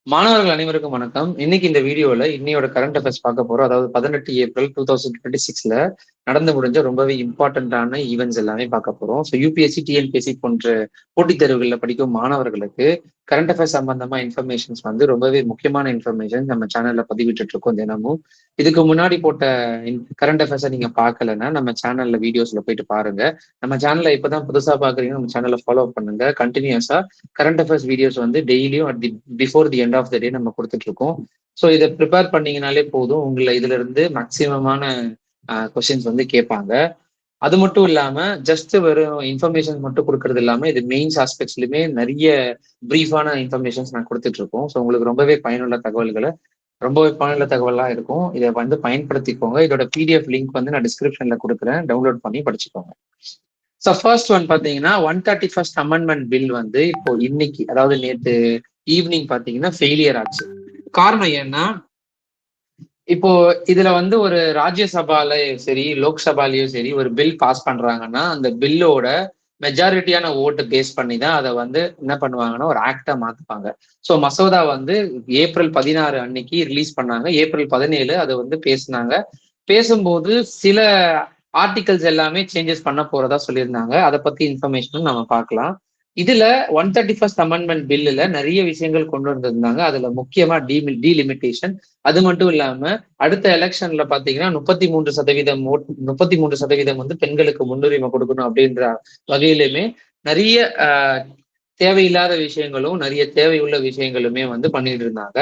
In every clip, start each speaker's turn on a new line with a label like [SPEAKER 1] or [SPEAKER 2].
[SPEAKER 1] மாணவர்கள் அனைவருக்கும் வணக்கம். இன்னைக்கு இந்த வீடியோல இன்னையோட கரண்ட் அஃபேர்ஸ் பார்க்க போறோம். அதாவது 18 ஏப்ரல் 2026ல நடந்து முடிஞ்ச ரொம்பவே இம்பார்ட்டன்டான ஈவெண்ட்ஸ் எல்லாமே பார்க்க போறோம். ஸோ யூபிஎஸ்சி, டிஎன்பிஎஸ்சி போன்ற போட்டித் தேர்வுகளில் படிக்கும் மாணவர்களுக்கு கரண்ட் அஃபேர்ஸ் சம்பந்தமா இன்ஃபர்மேஷன்ஸ் வந்து ரொம்பவே முக்கியமான இன்ஃபர்மேஷன் நம்ம சேனல்ல பதிவிட்டு இருக்கோம் தினமும். இதுக்கு முன்னாடி போட்ட கரண்ட் அஃபேர்ஸை நீங்க பார்க்கலன்னா நம்ம சேனல்ல வீடியோஸ்ல போயிட்டு பாருங்க. நம்ம சேனல்ல இப்பதான் புதுசா பாக்குறீங்க, நம்ம சேனலை ஃபாலோ பண்ணுங்க. கண்டினியூஸா கரண்ட் அஃபேர்ஸ் வீடியோஸ் வந்து டெய்லியும் at the before the end of the day நம்ம கொடுத்துட்டு இருக்கோம். ஸோ இதை ப்ரிப்பேர் பண்ணீங்கனாலே போதும், உங்களை இதுல இருந்து மேக்சிமமான கொஸ்டின்ஸ் வந்து கேட்பாங்க. அது மட்டும் இல்லாம ஜஸ்ட் வெறும் இன்ஃபர்மேஷன் மட்டும் கொடுக்கறது இல்லாம இது மெயின்ஸ் ஆஸ்பெக்ட்ஸ்லயுமே நிறைய பிரீஃபான இன்ஃபர்மேஷன்ஸ் நான் கொடுத்துட்டு இருக்கோம். ஸோ உங்களுக்கு ரொம்பவே பயனுள்ள தகவலா இருக்கும். இதை வந்து பயன்படுத்திக்கோங்க. இதோட பிடிஎஃப் லிங்க் வந்து நான் டிஸ்கிரிப்ஷன்ல கொடுக்குறேன், டவுன்லோட் பண்ணி படிச்சுக்கோங்க. ஸோ ஃபர்ஸ்ட் ஒன் பாத்தீங்கன்னா 131st அமெண்ட்மெண்ட் பில் வந்து இப்போ இன்னைக்கு, அதாவது நேற்று ஈவினிங் பாத்தீங்கன்னா ஃபெயிலியர் ஆச்சு. காரணம் ஏன்னா, இப்போ இதுல வந்து ஒரு ராஜ்யசபாலயும் சரி லோக்சபாலையும் சரி ஒரு பில் பாஸ் பண்றாங்கன்னா அந்த பில்லோட மெஜாரிட்டியான ஓட்டு பேஸ் பண்ணி தான் அதை வந்து என்ன பண்ணுவாங்கன்னா ஒரு ஆக்டா மாத்துப்பாங்க. ஸோ மசோதா வந்து ஏப்ரல் 16 அன்னைக்கு ரிலீஸ் பண்ணாங்க. ஏப்ரல் 17 அதை வந்து பேசினாங்க. பேசும்போது சில ஆர்டிகல்ஸ் எல்லாமே சேஞ்சஸ் பண்ண போறதா சொல்லியிருந்தாங்க. அதை பத்தி இன்ஃபர்மேஷனும் நம்ம பார்க்கலாம். இதுல 131st அமெண்ட்மெண்ட் பில்லுல நிறைய விஷயங்கள் கொண்டு வந்திருந்தாங்க. அதுல முக்கியமா டீலிமிட்டேஷன். அது மட்டும் இல்லாம அடுத்த எலெக்ஷன்ல பாத்தீங்கன்னா 33% வந்து பெண்களுக்கு முன்னுரிமை கொடுக்கணும் அப்படின்ற வகையிலுமே நிறைய தேவையில்லாத விஷயங்களும் நிறைய தேவையுள்ள விஷயங்களுமே வந்து பண்ணிட்டு இருந்தாங்க.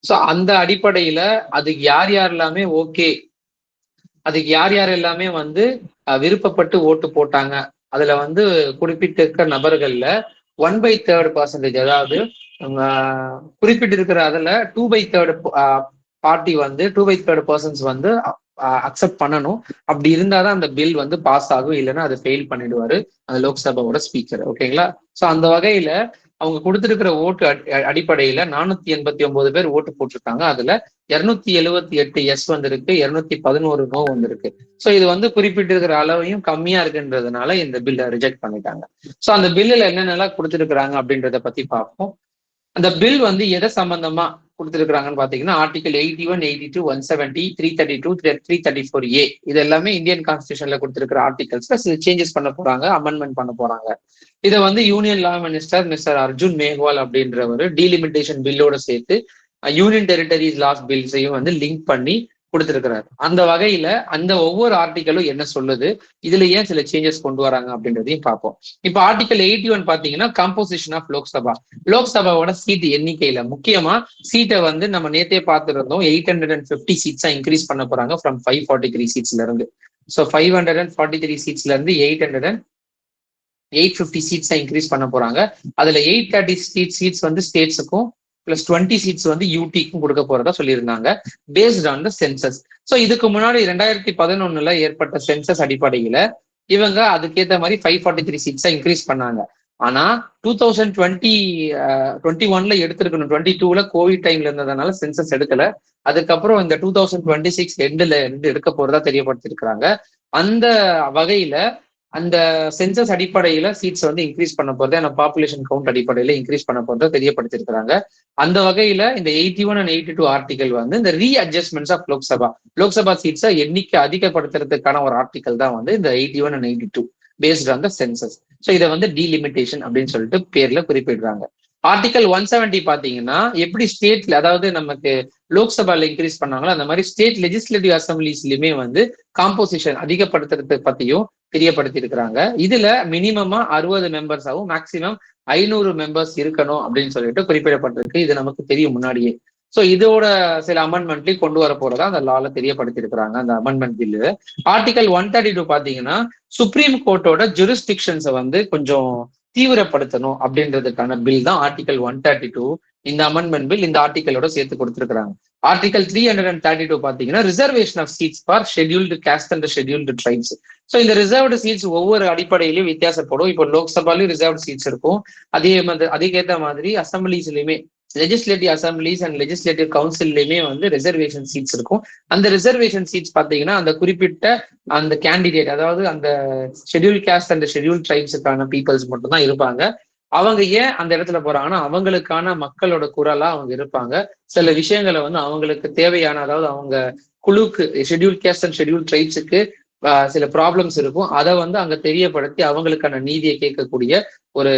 [SPEAKER 1] ஸோ அந்த அடிப்படையில அதுக்கு யார் யார் எல்லாமே வந்து விருப்பப்பட்டு ஓட்டு போட்டாங்க. அதுல வந்து குறிப்பிட்டிருக்கிற நபர்கள்ல 1/3%, அதாவது குறிப்பிட்டிருக்கிற அதுல 2/3 பார்ட்டி வந்து 2/3 வந்து அக்செப்ட் பண்ணணும். அப்படி இருந்தாதான் அந்த பில் வந்து பாஸ் ஆகும், இல்லைன்னா அதை ஃபெயில் பண்ணிடுவாரு அந்த லோக்சபாவோட ஸ்பீக்கர். ஓகேங்களா? ஸோ அந்த வகையில அவங்க கொடுத்திருக்கிற ஓட்டு அடிப்படையில 489 பேர் ஓட்டு போட்டிருக்காங்க. அதுல 278 எஸ் வந்திருக்கு, 211 நோ வந்திருக்கு. ஸோ இது வந்து குறிப்பிட்டிருக்கிற அளவையும் கம்மியா இருக்குன்றதுனால இந்த பில்லை ரிஜெக்ட் பண்ணிட்டாங்க. ஸோ அந்த பில்லுல என்னென்னலாம் கொடுத்திருக்கிறாங்க அப்படின்றத பத்தி பார்ப்போம். அந்த பில் வந்து எதை சம்பந்தமா கொடுத்திருக்கிறாங்கன்னு பாத்தீங்கன்னா ஆர்டிகல் 81, 82, 170, 332, 334A இது எல்லாமே இந்தியன் கான்ஸ்டியூஷன்ல கொடுத்திருக்கிற ஆர்டிகல்ஸ்ல சில சேஞ்சஸ் பண்ண போறாங்க, அமெண்ட்மெண்ட் பண்ண போறாங்க. இதை வந்து யூனியன் லா மினிஸ்டர் மிஸ்டர் அர்ஜுன் மேக்வால் அப்படின்றவர் டீலிமிட்டேஷன் பில்லோட சேர்த்து யூனியன் டெரிட்டரிஸ் லாஸ் பில்ஸையும் வந்து லிங்க் பண்ணி கொடுத்திருக்கிறாரு. அந்த வகையில அந்த ஒவ்வொரு ஆர்டிக்கலும் என்ன சொல்லுது, இதுல ஏன் சில சேஞ்சஸ் கொண்டு வராங்க அப்படின்றதையும் பார்ப்போம். இப்ப ஆர்டிகல் 81 பாத்தீங்கன்னா கம்போசிஷன் ஆஃப் லோக்சபாவோட சீட் எண்ணிக்கையில முக்கியமா சீட்டை வந்து நம்ம நேத்தே பார்த்துருந்தோம், 850 சீட்ஸா இன்க்ரீஸ் பண்ண போறாங்க ஃப்ரம் 543 சீட்ஸ்ல இருந்து. ஸோ 543 சீட்ஸ்ல இருந்து 850 சீட்ஸா இன்க்ரீஸ் பண்ண போறாங்க. அதுல 830 சீட்ஸ் வந்து ஸ்டேட்ஸுக்கும் பிளஸ் 20 சீட்ஸ் வந்து யூடிக்கும் கொடுக்க போறதா சொல்லியிருந்தாங்க, based on the census. So இதுக்கு முன்னாடி 2011 ஏற்பட்ட சென்சஸ் அடிப்படையில இவங்க அதுக்கேற்ற மாதிரி 543 சீட்ஸா இன்க்ரீஸ் பண்ணாங்க. ஆனா 2021 எடுத்திருக்கணும், 22ல கோவிட் டைம்ல இருந்ததுனால சென்சஸ் எடுக்கல. அதுக்கப்புறம் இந்த 2026 எண்டுல இருந்து எடுக்க போறதா தெரியப்படுத்திருக்கிறாங்க. அந்த வகையில அந்த சென்சஸ் அடிப்படையில சீட்ஸ் வந்து இன்க்ரீஸ் பண்ண போறது, அந்த பாப்புலேஷன் கவுண்ட் அடிப்படையில இன்க்ரீஸ் பண்ண போறதை தெரியப்படுத்திருக்கிறாங்க. அந்த வகையில இந்த 81 and 82 ஆர்டிகல் வந்து இந்த ரீஅட்ஜஸ்ட்மெண்ட்ஸ் ஆஃப் லோக்சபா சீட்ஸை எண்ணிக்கை அதிகப்படுத்துறதுக்கான ஒரு ஆர்டிகல் தான் வந்து இந்த 81 and 82 based on the census. So இதை வந்து டீலிமிட்டேஷன் அப்படின்னு சொல்லிட்டு பேர்ல குறிப்பிடுறாங்க. ஆர்டிகல் 170 பாத்தீங்கன்னா எப்படி ஸ்டேட்ல, அதாவது நமக்கு லோக்சபால இன்க்ரீஸ் பண்ணாங்களோ அந்த மாதிரி ஸ்டேட் லெஜிஸ்லேட்டிவ் அசம்பிளிஸ்லயுமே வந்து காம்போசிஷன் அதிகப்படுத்துறது பத்தியும் தெரியப்படுத்தி இருக்கிறாங்க. இதுல மினிமமா 60 மெம்பர்ஸாகவும் மேக்சிமம் 500 மெம்பர்ஸ் இருக்கணும் அப்படின்னு சொல்லிட்டு குறிப்பிடப்பட்டிருக்கு. இது நமக்கு தெரியும் முன்னாடியே. ஸோ இதோட சில அமெண்ட்மெண்ட்லையும் கொண்டு வர போறதா அந்த லால தெரியப்படுத்தி இருக்கிறாங்க அந்த அமெண்ட்மெண்ட் பில்லு. ஆர்டிகல் 132 பாத்தீங்கன்னா சுப்ரீம் கோர்ட்டோட ஜூரிஸ்டிக்ஷன்ஸை வந்து கொஞ்சம் தீவிரப்படுத்தணும் அப்படின்றதுக்கான பில் தான் ஆர்டிகல் 132. இந்த அமெண்ட்மெண்ட் பில் இந்த ஆர்டிகலோட சேர்த்து கொடுத்திருக்கிறாங்க. ஆர்டிகல் 332 பாத்தீங்கன்னா reservation of seats for scheduled caste and scheduled tribes. So இந்த ரிசர்வ்டு சீட்ஸ் ஒவ்வொரு அடிப்படையிலையும் வித்தியாசப்படும். இப்போ லோக்சபாலையும் ரிசர்வ்டு சீட்ஸ் இருக்கும், அதுக்கேற்ற மாதிரி அசம்பிளிஸ்லயுமே லெஜிஸ்லேட்டிவ் அசம்பிளிஸ் அண்ட் லெஜிஸ்லேட்டிவ் கவுன்சில்லையுமே வந்து ரிசர்வேஷன் சீட்ஸ் இருக்கும். அந்த ரிசர்வேஷன் சீட்ஸ் பாத்தீங்கன்னா அந்த குறிப்பிட்ட அந்த கேண்டிடேட், அதாவது அந்த ஷெட்யூல் காஸ்ட் அண்ட் ஷெட்யூல் ட்ரைப்ஸுக்கான பீப்புள்ஸ் மட்டும் தான் இருப்பாங்க. அவங்க ஏன் அந்த இடத்துல போறாங்கன்னா அவங்களுக்கான மக்களோட குரலா அவங்க இருப்பாங்க. சில விஷயங்களை வந்து அவங்களுக்கு தேவையான, அதாவது அவங்க குழுக்கு ஷெட்யூல் கேஸ்ட் அண்ட் ஷெட்யூல் ட்ரைப்ஸுக்கு சில ப்ராப்ளம்ஸ் இருக்கும். அதை வந்து அங்க தெரியப்படுத்தி அவங்களுக்கான நீதியை கேட்கக்கூடிய ஒரு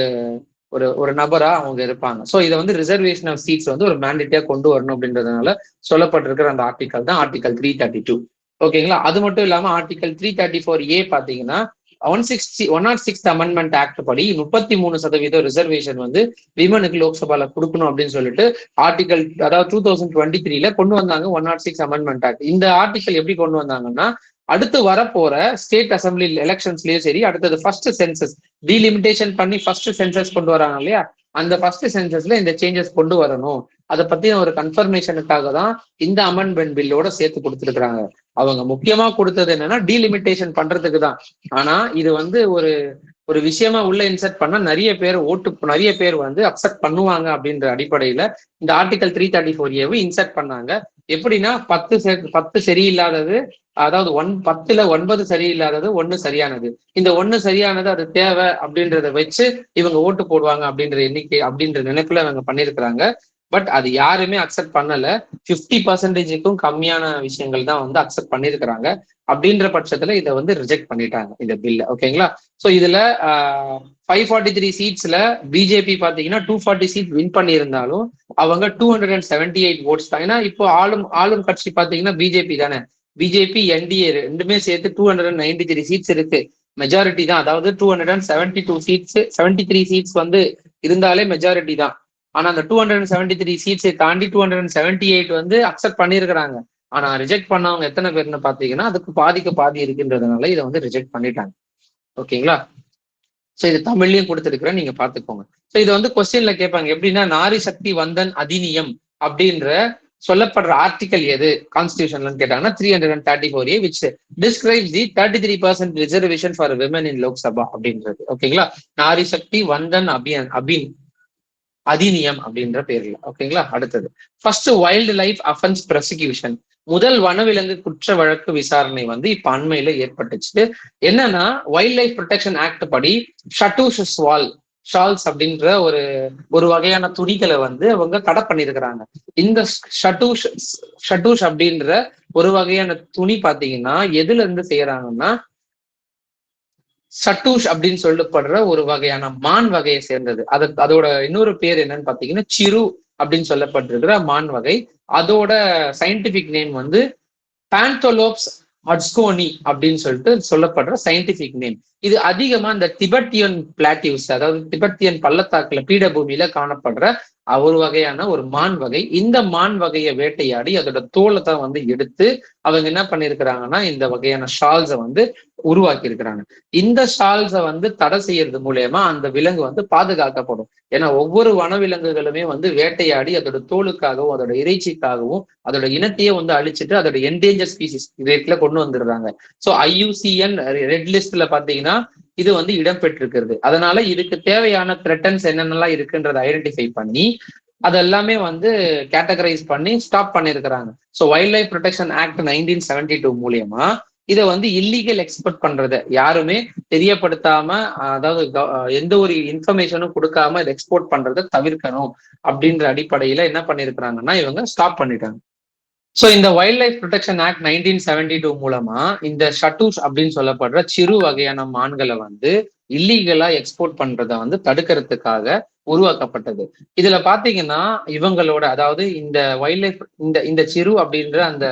[SPEAKER 1] ஒரு ஒரு நபரா அவங்க இருப்பாங்க. ஸோ இதை வந்து ரிசர்வேஷன் ஆஃப் சீட்ஸ் வந்து ஒரு மேண்டேட்டா கொண்டு வரணும் அப்படின்றதுனால சொல்லப்பட்டிருக்கிற அந்த ஆர்டிகல் தான் ஆர்டிகல் 332. ஓகேங்களா? அது மட்டும் இல்லாம ஆர்டிகல் 334A பாத்தீங்கன்னா 106th அமெண்ட்மெண்ட் ஆக்ட் படி 33% ரிசர்வேஷன் வந்து விமனுக்கு லோக்சபால கொடுக்கணும் அப்படின்னு சொல்லிட்டு ஆர்டிகல், அதாவது 2023 கொண்டு வந்தாங்க 106 அமெண்ட்மெண்ட் ஆக்ட். இந்த ஆர்டிகல் எப்படி கொண்டு வந்தாங்கன்னா, அடுத்து வரப்போற ஸ்டேட் அசம்பிளி எலெக்ஷன்ஸ்லயும் சரி, அடுத்தது ஃபர்ஸ்ட் சென்சஸ் டீலிமிட்டேஷன் பண்ணி ஃபர்ஸ்ட் சென்சஸ் கொண்டு வராங்க இல்லையா, அந்த ஃபர்ஸ்ட் சென்சஸ்ல இந்த சேஞ்சஸ் கொண்டு வரணும். அதை பத்தின ஒரு கன்ஃபர்மேஷனுக்காக தான் இந்த அமெண்ட்மெண்ட் பில்லோட சேர்த்து கொடுத்துருக்காங்க. அவங்க முக்கியமா கொடுத்தது என்னன்னா டீலிமிட்டேஷன் பண்றதுக்கு தான். ஆனா இது வந்து ஒரு ஒரு விஷயமா உள்ள இன்சர்ட் பண்ணா நிறைய பேர் வந்து அக்செப்ட் பண்ணுவாங்க அப்படின்ற அடிப்படையில இந்த ஆர்டிகல் 334A இன்சர்ட் பண்ணாங்க. எப்படின்னா 10 சரியில்லாதது, அதாவது 10ல் 9 சரியில்லாதது 1 சரியானது. இந்த 1 சரியானது அது தேவை அப்படின்றத வச்சு இவங்க ஓட்டு போடுவாங்க அப்படின்ற நினைப்புல இவங்க பண்ணிருக்கிறாங்க. பட் அது யாருமே அக்செப்ட் பண்ணல. 50%க்கும் கம்மியான விஷயங்கள் தான் வந்து அக்செப்ட் பண்ணிருக்கிறாங்க. அப்படின்ற பட்சத்துல இதை வந்து ரிஜெக்ட் பண்ணிட்டாங்க இந்த பில்ல. ஓகேங்களா? ஸோ இதுல 543 சீட்ஸ்ல பிஜேபி பாத்தீங்கன்னா 240 சீட் வின் பண்ணியிருந்தாலும் அவங்க 278 votes தான். ஏன்னா இப்போ ஆளும் கட்சி பாத்தீங்கன்னா பிஜேபி தானே. பிஜேபி என்டிஏ ரெண்டுமே சேர்த்து 293 சீட்ஸ் இருக்கு. மெஜாரிட்டி தான். அதாவது 73 சீட்ஸ் வந்து இருந்தாலே மெஜாரிட்டி தான். ஆனா அந்த 273 சீட்ஸை தாண்டி 278 வந்து அக்செப்ட் பண்ணியிருக்கிறாங்க. ஆனா ரிஜெக்ட் பண்ணவங்க எத்தனை பேர்னு பாத்தீங்கன்னா அதுக்கு பாதி இருக்குன்றதுனால இதை வந்து ரிஜெக்ட் பண்ணிட்டாங்க. ஓகேங்களா? ஸோ இது தமிழ்லயும் கொடுத்துருக்கிறேன், நீங்க பாத்துக்கோங்க. ஸோ இது வந்து கொஸ்டின்ல கேட்பாங்க, எப்படின்னா நாரி சக்தி வந்தன் அதிநியம் அப்படின்ற சொல்லப்படுற ஆர்டிகல் எது கான்ஸ்டியூஷன்ல கேட்டாங்கன்னா 334A which describes the 33% reservation for women in Lok Sabha அப்படின்றது. ஓகேங்களா? நாரி சக்தி வந்தன் அதிநியம் அப்படின்ற பேர்ல. ஓகேங்களா? அடுத்தது first wild life offence prosecution, முதல் வனவிலங்கு குற்ற வழக்கு விசாரணை வந்து இப்ப அண்மையில ஏற்பட்டுச்சு. என்னன்னா வைல்ட் லைஃப் ப்ரொடெக்ஷன் ஆக்ட் படி ஷட்டூஷ் ஷால்ஸ் அப்படின்ற ஒரு வகையான துணிகளை வந்து அவங்க தடை பண்ணியிருக்கிறாங்க. இந்த ஷட்டூஷ் அப்படின்ற ஒரு வகையான துணி பாத்தீங்கன்னா எதுல இருந்து செய்யறாங்கன்னா சட்டூஷ் அப்படின்னு சொல்லப்படுற ஒரு வகையான மான் வகையை சேர்ந்தது. அதோட இன்னொரு பேர் என்னன்னு பாத்தீங்கன்னா சிறு அப்படின்னு சொல்லப்பட்டிருக்கிற மான் வகை. அதோட சயின்டிபிக் நேம் வந்து பாந்தோலோப்ஸ் அட்ஸ்கோனி அப்படின்னு சொல்லிட்டு சொல்லப்படுற சயின்டிபிக் நேம். இது அதிகமா இந்த திபெத்தியன் பிளாட்டிவ்ஸ், அதாவது திபெத்தியன் பள்ளத்தாக்குல பீடபூமியில காணப்படுற ஒரு வகையான ஒரு மான் வகை. இந்த மான் வகையை வேட்டையாடி அதோட தோலை தான் வந்து எடுத்து அவங்க என்ன பண்ணிருக்கிறாங்கன்னா இந்த வகையான ஷால்ஸை வந்து உருவாக்கி இருக்கிறாங்க. இந்த ஷால்ஸை வந்து தடை செய்யறது மூலயமா அந்த விலங்கு வந்து பாதுகாக்கப்படும். ஏன்னா ஒவ்வொரு வனவிலங்குகளுமே வந்து வேட்டையாடி அதோட தோலுக்காகவும் அதோட இறைச்சிக்காகவும் அதோட இனத்தையே வந்து அழிச்சிட்டு அதோட என்டேஞ்சர் ஸ்பீசிஸ் ரேட்ல கொண்டு வந்துடுறாங்க. ஸோ IUCN ரெட் லிஸ்ட்ல பாத்தீங்கன்னா இது வந்து இடம்பெற்றிருக்கிறது. அதனால இதுக்கு தேவையான த்ரெட்டன்ஸ் என்னென்னலாம் இருக்குன்றதை ஐடென்டிஃபை பண்ணி அதெல்லாமே வந்து கேட்டகரைஸ் பண்ணி ஸ்டாப் பண்ணிருக்கிறாங்க. So wildlife protection act 1972 மூலியமா இதை வந்து இல்லீகல் எக்ஸ்போர்ட் பண்றதை யாருமே தெரியப்படுத்தாம, அதாவது எந்த ஒரு இன்ஃபர்மேஷனும் கொடுக்காம இதை எக்ஸ்போர்ட் பண்றதை தவிர்க்கணும் அப்படின்ற அடிப்படையில என்ன பண்ணிருக்கிறாங்கன்னா இவங்க ஸ்டாப் பண்ணிட்டாங்க. ஸோ இந்த வைல்ட் லைஃப் ப்ரொடெக்ஷன் ஆக்ட் 1972 மூலமா இந்த ஷட்டூஷ் அப்படின்னு சொல்லப்படுற சிறு வகையான மான்களை வந்து இல்லீகலா எக்ஸ்போர்ட் பண்றதை வந்து தடுக்கிறதுக்காக உருவாக்கப்பட்டது. இதுல பாத்தீங்கன்னா இவங்களோட, அதாவது இந்த வைல்ட் லைஃப் இந்த சிறு அப்படின்ற அந்த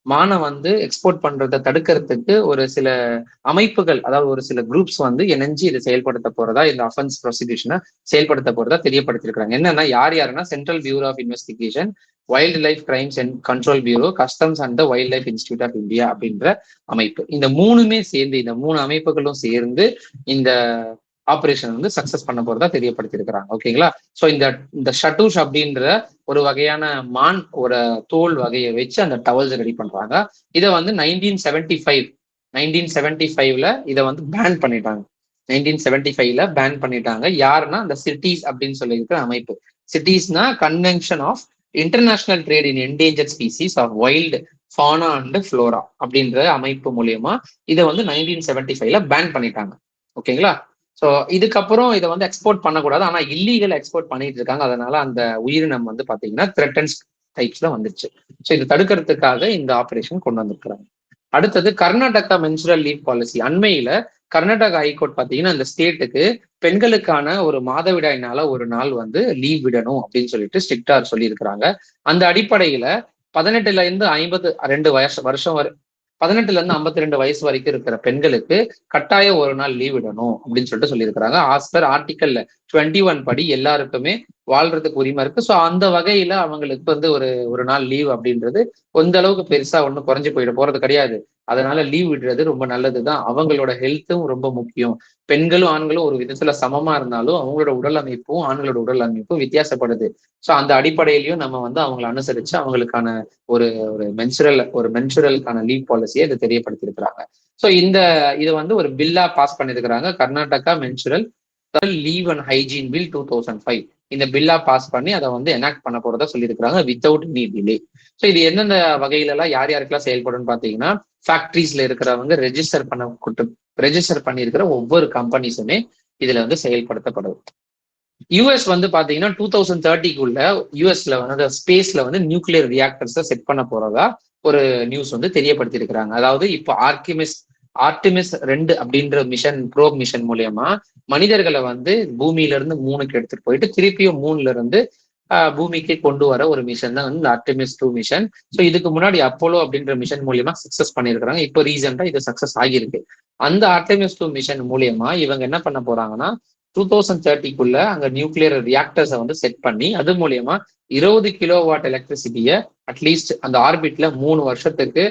[SPEAKER 1] மானை வந்து எக்ஸ்போர்ட் பண்றதை தடுக்கிறதுக்கு ஒரு சில அமைப்புகள், அதாவது ஒரு சில குரூப்ஸ் வந்து இணைஞ்சு இதை செயல்படுத்த போறதா, இந்த அஃபென்ஸ் ப்ரொசிக்யூஷனை செயல்படுத்த போறதா தெரியப்படுத்திருக்காங்க. என்னன்னா யாருன்னா Central Bureau of Investigation, Wildlife Crimes and Control Bureau, Customs and Wildlife Institute of India அப்படின்ற அமைப்பு. இந்த மூணு அமைப்புகளும் சேர்ந்து இந்த ஆபரேஷன் வந்து சக்சஸ் பண்ண போறதா தெரியப்படுத்திருக்கிறாங்க. ஓகேங்களா? சோ இந்த ஷட்டூஷ் அப்படின்ற ஒரு வகையான மான் ஒரு தோல் வகையை வச்சு அந்த டவல்ஸ் ரெடி பண்றாங்க. இதை வந்து 1975ல இதை வந்து பேன் பண்ணிட்டாங்க. 1975ல பேன் பண்ணிட்டாங்க. யாருன்னா அந்த சிட்டிஸ் அப்படின்னு சொல்லியிருக்கிற அமைப்பு. சிட்டிஸ்னா convention of international trade in endangered species of wild fauna and flora அப்படின்ற அமைப்பு மூலியமா இதை வந்து 1975ல பேன் பண்ணிட்டாங்க. ஓகேங்களா? ஸோ இதுக்கப்புறம் இதை வந்து எக்ஸ்போர்ட் பண்ணக்கூடாது, ஆனா இல்லீகல் எக்ஸ்போர்ட் பண்ணிட்டு இருக்காங்க. அதனால அந்த உயிரினம் வந்து பாத்தீங்கன்னா த்ரெட்டன்ஸ் டைப்ஸ்ல வந்துருச்சு. ஸோ இது தடுக்கிறதுக்காக இந்த ஆபரேஷன் கொண்டு வந்திருக்கிறாங்க. அடுத்தது கர்நாடகா மென்சுரல் லீவ் பாலிசி. அண்மையில கர்நாடகா ஹைகோர்ட் பாத்தீங்கன்னா இந்த ஸ்டேட்டுக்கு பெண்களுக்கான ஒரு மாதவிடாய்னால ஒரு நாள் வந்து லீவ் விடணும் அப்படின்னு சொல்லிட்டு ஸ்ட்ரிக்டா சொல்லியிருக்கிறாங்க. அந்த அடிப்படையில 18ல இருந்து 52 வருஷம் 18ல இருந்து 52 வயசு வரைக்கும் இருக்கிற பெண்களுக்கு கட்டாயம் ஒரு நாள் லீவ் விடணும் அப்படின்னு சொல்லிட்டு சொல்லியிருக்கிறாங்க. ஆஸ் பர் ஆர்டிக்கல் 21 படி எல்லாருக்குமே வாழ்றதுக்கு உரிமை இருக்கு. ஸோ அந்த வகையில அவங்களுக்கு வந்து ஒரு நாள் லீவ் அப்படின்றது எந்த அளவுக்கு பெருசா ஒன்றும் குறைஞ்சு போயிட போறது கிடையாது. அதனால லீவ் விடுறது ரொம்ப நல்லதுதான். அவங்களோட ஹெல்த்தும் ரொம்ப முக்கியம். பெண்களும் ஆண்களும் ஒரு விதத்துல சமமா இருந்தாலும் அவங்களோட உடல் அமைப்பும் ஆண்களோட உடல் அமைப்பும் வித்தியாசப்படுது. ஸோ அந்த அடிப்படையிலையும் நம்ம வந்து அவங்களை அனுசரிச்சு அவங்களுக்கான ஒரு மென்சுரலுக்கான லீவ் பாலிசியை இதை தெரியப்படுத்தியிருக்கிறாங்க. ஸோ இது வந்து ஒரு பில்லா பாஸ் பண்ணியிருக்கிறாங்க. Karnataka menstrual leave and hygiene bill 2005 இந்த பில்லா பாஸ் பண்ணி அதை வந்து எனாக்ட் பண்ண போறதா சொல்லியிருக்கிறாங்க வித்தவுட் எனி டிலே. ஸோ இது எந்தெந்த வகையில எல்லாம் யார் யாருக்கெல்லாம் செயல்படும் பாத்தீங்கன்னா, ஃபேக்டரிஸ்ல இருக்கிறவங்க ரெஜிஸ்டர் பண்ணியிருக்கிற ஒவ்வொரு கம்பெனிஸுமே இதுல வந்து செயல்படுத்தப்படும். யூஎஸ் வந்து பாத்தீங்கன்னா 2030க்குள்ள யூஎஸ்ல வந்து ஸ்பேஸ்ல வந்து நியூக்ளியர் ரியாக்டர்ஸ் செட் பண்ண போறதா ஒரு நியூஸ் வந்து தெரியப்படுத்தி இருக்கிறாங்க. அதாவது இப்போ ஆர்டிமிஸ் 2 அப்படின்ற ப்ரோப் மிஷன் மூலியமா மனிதர்களை வந்து பூமியில இருந்து மூணுக்கு எடுத்துட்டு போயிட்டு திருப்பியும் மூணுல இருந்து பூமிக்கு கொண்டு வர ஒரு மிஷன் தான் வந்து ஆர்டிமிஸ் 2 மிஷன். ஸோ இதுக்கு முன்னாடி அப்போலோ அப்படின்ற மிஷன் மூலியமா சக்சஸ் பண்ணியிருக்கிறாங்க. இப்போ ரீசெண்டா இது சக்சஸ் ஆகியிருக்கு. அந்த ஆர்டிமிஸ் 2 மிஷன் மூலியமா இவங்க என்ன பண்ண போறாங்கன்னா 2030க்குள்ள அங்க நியூக்ளியர் ரியாக்டர்ஸை வந்து செட் பண்ணி அது மூலியமா 20 கிலோவாட் எலக்ட்ரிசிட்டியை அட்லீஸ்ட் அந்த ஆர்பிட்ல 3 வருஷத்துக்கு,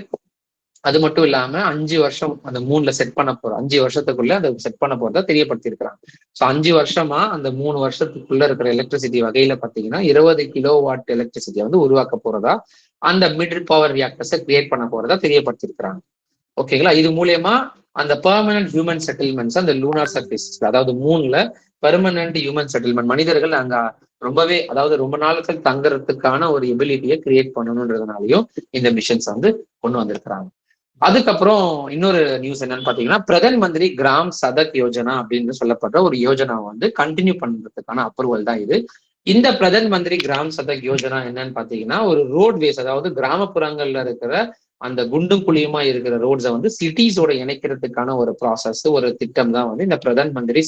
[SPEAKER 1] அது மட்டும் இல்லாம 5 வருஷம் அந்த மூணுல செட் பண்ண போறோம். 5 வருஷத்துக்குள்ள அதை செட் பண்ண போறதா தெரியப்படுத்தி இருக்கிறாங்க. ஸோ 5 வருஷமா அந்த 3 வருஷத்துக்குள்ள இருக்கிற எலக்ட்ரிசிட்டி வகையில பாத்தீங்கன்னா 20 கிலோவாட் எலக்ட்ரிசிட்டியை வந்து உருவாக்க போறதா அந்த மிட் பவர் ரியாக்டர்ஸை கிரியேட் பண்ண போறதா தெரியப்படுத்திருக்கிறாங்க. ஓகேங்களா? இது மூலியமா அந்த பெர்மனன்ட் ஹியூமன் செட்டில்மெண்ட்ஸ் அந்த லூனார் சர்ஃபேஸ், அதாவது மூணுல பெர்மனன்ட் ஹியூமன் செட்டில்மெண்ட், மனிதர்கள் அங்க ரொம்பவே அதாவது ரொம்ப நாட்கள் தங்குறதுக்கான ஒரு எபிலிட்டியை கிரியேட் பண்ணணுன்றதுனாலையும் இந்த மிஷன்ஸ் வந்து கொண்டு வந்திருக்கிறாங்க. அதுக்கப்புறம் இன்னொரு நியூஸ் என்னன்னு பாத்தீங்கன்னா, பிரதன் மந்திரி கிராம் சதக் யோஜனா அப்படின்னு சொல்லப்படுற ஒரு யோஜனா வந்து கண்டினியூ பண்றதுக்கான அப்ரூவல் தான் இது. இந்த பிரதன் மந்திரி கிராம் சதக் யோஜனா என்னன்னு பாத்தீங்கன்னா, ஒரு ரோட்வேஸ், அதாவது கிராமப்புறங்கள்ல இருக்கிற அந்த குண்டும் குழியுமா இருக்கிற ரோட்ஸை வந்து சிட்டிஸோட இணைக்கிறதுக்கான ஒரு ப்ராசஸ், ஒரு திட்டம் தான் வந்து இந்த பிரதான் மந்திரி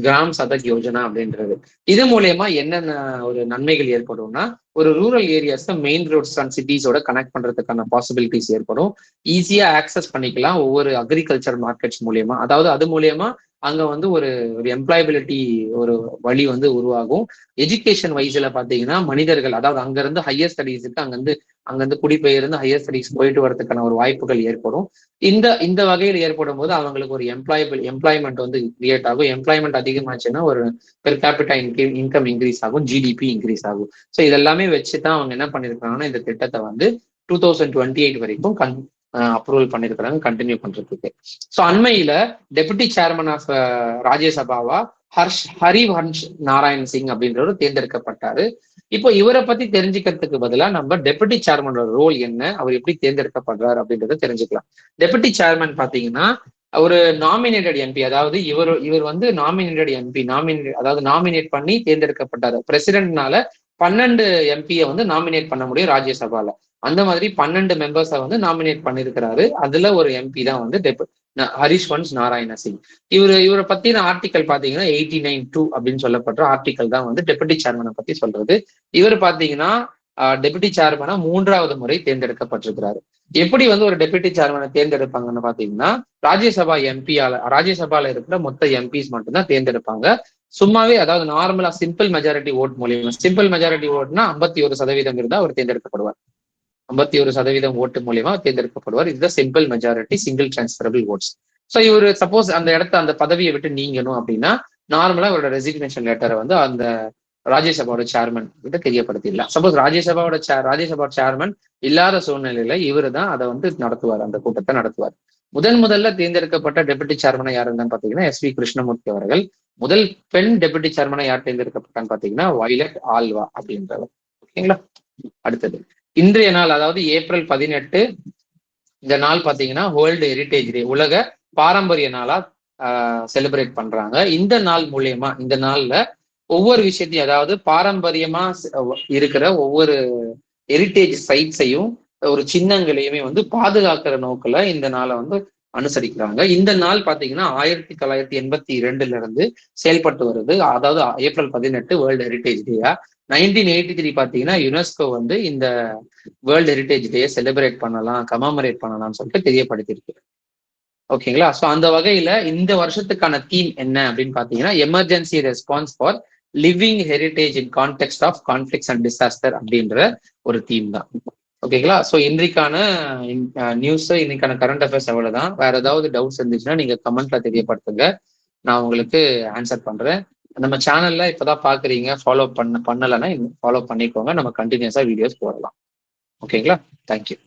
[SPEAKER 1] கிராம் சதக் யோஜனா அப்படின்றது. இது மூலயமா என்னென்ன ஒரு நன்மைகள் ஏற்படும்னா, ஒரு rural areas main roads and சிட்டிஸோட கனெக்ட் பண்றதுக்கான பாசிபிலிட்டிஸ் ஏற்படும். ஈஸியா ஆக்சஸ் பண்ணிக்கலாம் ஒவ்வொரு அக்ரிகல்ச்சர் மார்க்கெட்ஸ் மூலியமா. அதாவது அது மூலியமா அங்க வந்து ஒரு எம்ப்ளாயபிலிட்டி ஒரு வழி வந்து உருவாகும். எஜுகேஷன் வைஸ்ல பாத்தீங்கன்னா மனிதர்கள், அதாவது அங்கிருந்து ஹையர் ஸ்டடீஸுக்கு அங்கிருந்து குடிபெயர்ந்து ஹையர் ஸ்டடீஸ் போயிட்டு வரதுக்கான ஒரு வாய்ப்புகள் ஏற்படும். இந்த வகையில் ஏற்படும் போது அவங்களுக்கு ஒரு எம்ப்ளாய்மெண்ட் வந்து கிரியேட் ஆகும். எம்ப்ளாய்மெண்ட் அதிகமாச்சுன்னா ஒரு பெர் கேபிட்டா இன்கம் இன்க்ரீஸ் ஆகும், ஜிடிபி இன்க்ரீஸ் ஆகும். ஸோ இதெல்லாமே வச்சுதான் அவங்க என்ன பண்ணிருக்காங்கன்னா இந்த திட்டத்தை வந்து 2028 வரைக்கும் அப்ரூவல் பண்ணிருக்கிறாங்க கண்டினியூ பண்றதுக்கு. ஸோ அண்மையில டெபுட்டி சேர்மன் ஆஃப் ராஜ்யசபாவா ஹரிவன்ஷ் நாராயண் சிங் அப்படின்றவர் தேர்ந்தெடுக்கப்பட்டாரு. இப்போ இவரை பத்தி தெரிஞ்சுக்கிறதுக்கு பதிலா நம்ம டெபுட்டி சேர்மனோட ரோல் என்ன, அவர் எப்படி தேர்ந்தெடுக்கப்படுறாரு அப்படின்றத தெரிஞ்சுக்கலாம். டெபுட்டி சேர்மன் பாத்தீங்கன்னா ஒரு நாமினேட்டட் எம்பி, அதாவது இவர் வந்து நாமினேட்டட் எம்பி, அதாவது நாமினேட் பண்ணி தேர்ந்தெடுக்கப்பட்டாரு. பிரசிடென்ட்னால 12 எம்பியை வந்து நாமினேட் பண்ண முடியும் ராஜ்யசபால. அந்த மாதிரி 12 மெம்பர்ஸை வந்து நாமினேட் பண்ணிருக்கிறாரு. அதுல ஒரு எம்பி தான் வந்து ஹரிவன்ஷ் நாராயண சிங். இவரை பத்தின ஆர்டிக்கல் பாத்தீங்கன்னா 89(2) அப்படின்னு சொல்லப்படுற ஆர்டிக்கல் தான் வந்து டெபுட்டி சேர்மனை பத்தி சொல்றது. இவர் பாத்தீங்கன்னா டெபுட்டி சேர்மனா 3வது முறை தேர்ந்தெடுக்கப்பட்டிருக்கிறாரு. எப்படி வந்து ஒரு டெபுட்டி சேர்மனை தேர்ந்தெடுப்பாங்கன்னு பாத்தீங்கன்னா, ராஜ்யசபால இருக்கிற மொத்த எம்பிஸ் மட்டும்தான் தேர்ந்தெடுப்பாங்க. சும்மாவே, அதாவது நார்மலா சிம்பிள் மெஜாரிட்டி ஓட் மூலியமா, சிம்பிள் மெஜாரிட்டி ஓட்னா 51% இருந்தா அவர் தேர்ந்தெடுக்கப்படுவார். 51% ஓட்டு மூலியமா தேர்ந்தெடுக்கப்படுவார். இதுதான் simple majority, single transferable votes. So இவர் சப்போஸ் அந்த பதவியை விட்டு நீங்கணும் அப்படின்னா நார்மலா அவரோட ரெசிக்னேஷன் லெட்டரை வந்து அந்த ராஜ்யசபாவோட சேர்மன் கிட்ட தெரியப்படுத்திடலாம். சப்போஸ் ராஜ்யசபா சேர்மன் இல்லாத சூழ்நிலையில இவரு தான் அதை வந்து நடத்துவார், அந்த கூட்டத்தை நடத்துவார். முதல்ல தேர்ந்தெடுக்கப்பட்ட டெபுட்டி சேர்மனா யார் இருந்தான்னு பாத்தீங்கன்னா SV கிருஷ்ணமூர்த்தி அவர்கள். முதல் பெண் டெபுட்டி சேர்மனா யார் தேர்ந்தெடுக்கப்பட்டான்னு பாத்தீங்கன்னா வயலட் ஆல்வா அப்படின்றவர். ஓகேங்களா? அடுத்தது இன்றைய நாள், அதாவது ஏப்ரல் 18, இந்த நாள் பாத்தீங்கன்னா வேர்ல்டு ஹெரிட்டேஜ் டே, உலக பாரம்பரிய நாளா செலிப்ரேட் பண்றாங்க. இந்த நாள் மூலியமா, இந்த நாள்ல ஒவ்வொரு விஷயத்தையும், அதாவது பாரம்பரியமா இருக்கிற ஒவ்வொரு ஹெரிட்டேஜ் சைட்ஸையும் ஒரு சின்னங்களையுமே வந்து பாதுகாக்கிற நோக்கில இந்த நாளை வந்து அனுசரிக்கிறாங்க. இந்த நாள் பாத்தீங்கன்னா 1982 இருந்து செயல்பட்டு வருது. அதாவது ஏப்ரல் 18 வேர்ல்டு ஹெரிட்டேஜ் டேயா. 1983 பாத்தீங்கன்னா யுனெஸ்கோ வந்து இந்த வேர்ல்டு ஹெரிட்டேஜ் டே செலிப்ரேட் பண்ணலாம், கமாமரேட் பண்ணலாம்னு சொல்லிட்டு தெரியப்படுத்திருக்கு. ஓகேங்களா? ஸோ அந்த வகையில இந்த வருஷத்துக்கான தீம் என்ன அப்படின்னு பாத்தீங்கன்னா, emergency response for living heritage in context of conflicts and disaster அப்படின்ற ஒரு தீம் தான். ஓகேங்களா? ஸோ இன்றைக்கான நியூஸ், இன்னைக்கான கரண்ட் அஃபேர்ஸ் அவ்வளவுதான். வேற ஏதாவது டவுட்ஸ் இருந்துச்சுன்னா நீங்க கமெண்ட்ல தெரியப்படுத்துங்க, நான் உங்களுக்கு ஆன்சர் பண்றேன். நம்ம சேனல்ல இப்பதான் பாக்குறீங்க, ஃபாலோ பண்ணலன்னா ஃபாலோ பண்ணிக்கோங்க. நம்ம கண்டினியூஸா வீடியோஸ் போடலாம். ஓகேங்களா? தேங்க்யூ.